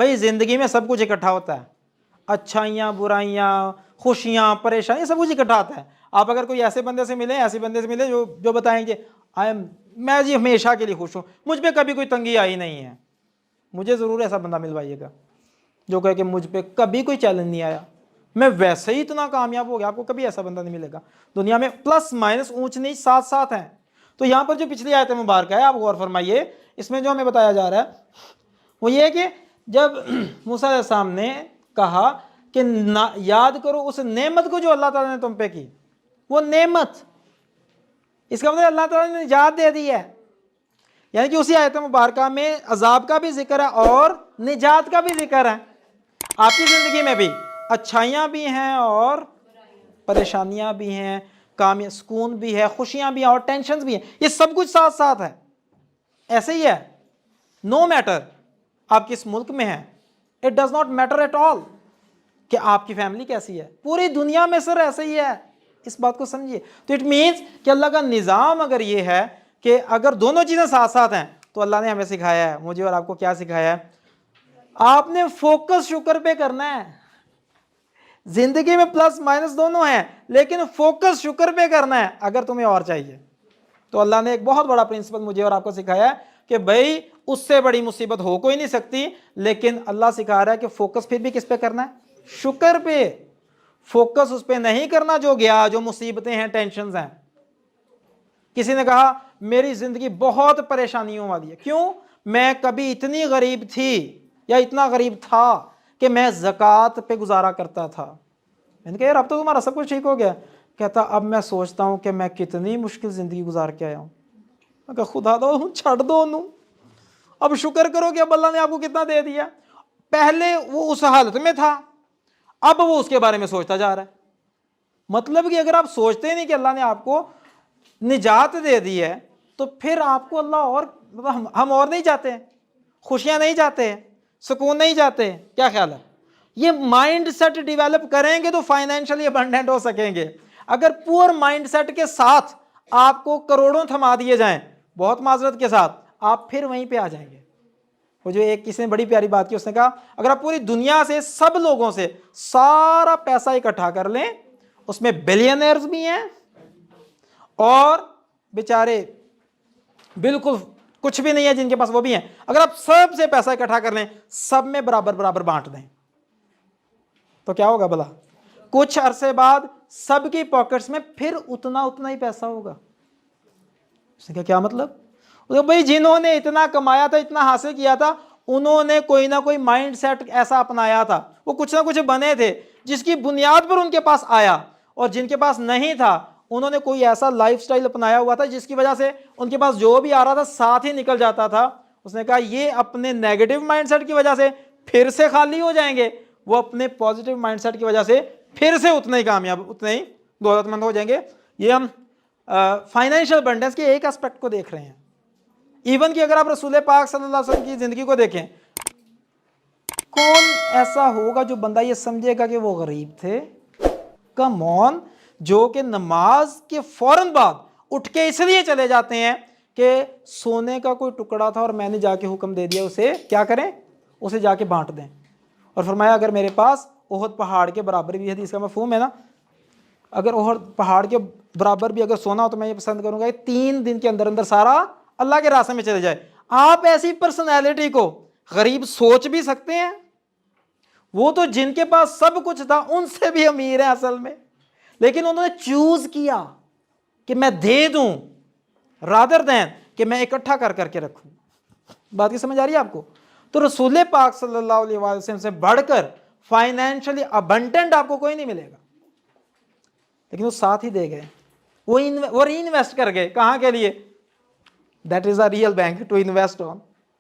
بھائی زندگی میں سب کچھ اکٹھا ہوتا ہے، اچھائیاں برائیاں خوشیاں پریشانیاں سب کچھ اکٹھا آتا ہے. آپ اگر کوئی ایسے بندے سے ملیں جو بتائیں گے میں جی ہمیشہ کے لیے خوش ہوں، مجھ پہ کبھی کوئی تنگی آئی نہیں ہے، مجھے ضرور ایسا بندہ ملوائیے گا جو کہے کہ مجھ پہ کبھی کوئی چیلنج نہیں آیا، میں ویسے ہی اتنا کامیاب ہو گیا. آپ کو کبھی ایسا بندہ نہیں ملے گا. دنیا میں پلس مائنس اونچ نیچ ساتھ ساتھ ہیں. تو یہاں پر جو پچھلی آیت مبارکہ ہے آپ غور فرمائیے، اس میں جو ہمیں بتایا جا رہا ہے وہ یہ ہے کہ جب موسیٰ علیہ السلام نے کہا کہ یاد کرو اس نعمت کو جو اللہ تعالیٰ نے تم پہ کی، وہ نعمت، اس کا مطلب اللہ تعالیٰ نے نجات دے دی ہے. یعنی کہ اسی آیت مبارکہ میں عذاب کا بھی ذکر ہے اور نجات کا بھی ذکر ہے. آپ کی زندگی میں بھی اچھائیاں بھی ہیں اور پریشانیاں بھی ہیں، سکون بھی ہے، خوشیاں بھی ہیں اور ٹینشنز بھی ہیں، یہ سب کچھ ساتھ ساتھ ہے. ایسے ہی ہے، نو میٹر آپ کس ملک میں ہیں، it does not matter at all کہ آپ کی فیملی کیسی ہے، پوری دنیا میں سر ایسے ہی ہے. اس بات کو سمجھیے. تو اٹ مینس کہ اللہ کا نظام اگر یہ ہے کہ اگر دونوں چیزیں ساتھ ساتھ ہیں تو اللہ نے ہمیں سکھایا ہے، مجھے اور آپ کو کیا سکھایا ہے؟ آپ نے فوکس شکر پہ کرنا ہے. زندگی میں پلس مائنس دونوں ہیں لیکن فوکس شکر پہ کرنا ہے. اگر تمہیں اور چاہیے تو اللہ نے ایک بہت بڑا پرنسپل مجھے اور آپ کو سکھایا ہے کہ بھائی اس سے بڑی مصیبت ہو کوئی نہیں سکتی، لیکن اللہ سکھا رہا ہے کہ فوکس پھر بھی کس پہ کرنا ہے؟ شکر پہ. فوکس اس پہ نہیں کرنا جو گیا، جو مصیبتیں ہیں ٹینشنز ہیں. کسی نے کہا میری زندگی بہت پریشانیوں والی ہے. کیوں؟ میں کبھی اتنی غریب تھی یا اتنا غریب تھا کہ میں زکوٰۃ پہ گزارا کرتا تھا. میں نے کہا یار اب تو تمہارا سب کچھ ٹھیک ہو گیا. کہتا اب میں سوچتا ہوں کہ میں کتنی مشکل زندگی گزار کے آیا ہوں. میں کہا خدا دو چھڑ دو انہوں، اب شکر کرو کہ اب اللہ نے آپ کو کتنا دے دیا. پہلے وہ اس حالت میں تھا، اب وہ اس کے بارے میں سوچتا جا رہا ہے. مطلب کہ اگر آپ سوچتے نہیں کہ اللہ نے آپ کو نجات دے دی ہے تو پھر آپ کو اللہ اور ہم اور نہیں چاہتے ہیں، خوشیاں نہیں چاہتے ہیں، سکون نہیں چاہتے ہیں. کیا خیال ہے؟ یہ مائنڈ سیٹ ڈیولپ کریں گے تو فائنینشلی ابنڈنٹ ہو سکیں گے. اگر پور مائنڈ سیٹ کے ساتھ آپ کو کروڑوں تھما دیے جائیں بہت معذرت کے ساتھ، آپ پھر وہیں پہ آ جائیں گے. وہ جو ایک کسی نے بڑی پیاری بات کی، اس نے کہا اگر آپ پوری دنیا سے سب لوگوں سے سارا پیسہ اکٹھا کر لیں، اس میں بلینئرز بھی ہیں اور بیچارے بالکل کچھ بھی نہیں ہے جن کے پاس وہ بھی ہیں، اگر آپ سب سے پیسہ اکٹھا کر لیں، سب میں برابر برابر بانٹ دیں تو کیا ہوگا بلا؟ کچھ عرصے بعد سب کی پاکٹس میں پھر اتنا ہی پیسہ ہوگا. اس نے کہا کیا مطلب؟ بھئی جنہوں نے اتنا کمایا تھا، اتنا حاصل کیا تھا، انہوں نے کوئی نہ کوئی مائنڈ سیٹ ایسا اپنایا تھا، وہ کچھ نہ کچھ بنے تھے جس کی بنیاد پر ان کے پاس آیا. اور جن کے پاس نہیں تھا انہوں نے کوئی ایسا لائف سٹائل اپنایا ہوا تھا جس کی وجہ سے ان کے پاس جو بھی آ رہا تھا ساتھ ہی نکل جاتا تھا. اس نے کہا یہ اپنے نیگیٹو مائنڈ سیٹ کی وجہ سے پھر سے خالی ہو جائیں گے، وہ اپنے پازیٹیو مائنڈ سیٹ کی وجہ سے پھر سے اتنے ہی کامیاب، اتنے ہی دولت مند ہو جائیں گے. یہ ہم فائنینشیل ابنڈنس کے ایک اسپیکٹ کو دیکھ رہے ہیں. ایون کہ اگر آپ رسول پاک صلی اللہ علیہ وسلم کی زندگی کو دیکھیں، کون ایسا ہوگا جو بندہ یہ سمجھے گا کہ وہ غریب تھے؟ کم آن، جو کہ نماز کے فوراً بعد اٹھ کے اس لیے چلے جاتے ہیں کہ سونے کا کوئی ٹکڑا تھا اور میں نے جا کے حکم دے دیا اسے کیا کریں، اسے جا کے بانٹ دیں. اور فرمایا اگر میرے پاس احد پہاڑ کے برابر بھی، حدیث کا مفہوم ہے نا، اگر احد پہاڑ کے برابر بھی اگر سونا ہو تو میں یہ پسند کروں گا کہ 3 دن کے اندر اندر سارا اللہ کے راستے میں چلے جائے. آپ ایسی پرسنالٹی کو غریب سوچ بھی سکتے ہیں؟ وہ تو جن کے پاس سب کچھ تھا ان سے بھی امیر ہیں اصل میں، لیکن انہوں نے چوز کیا کہ میں دے دوں رادر دین کہ میں اکٹھا کر کے رکھوں. بات کی سمجھ آ رہی ہے آپ کو؟ تو رسول پاک صلی اللہ علیہ وسلم سے بڑھ کر فائنینشلی ابنڈنٹ آپ کو کوئی نہیں ملے گا. لیکن وہ ساتھ ہی دے گئے، وہ ری انویسٹ کر گئے. کہاں کے لیے؟ That is a real bank to invest on.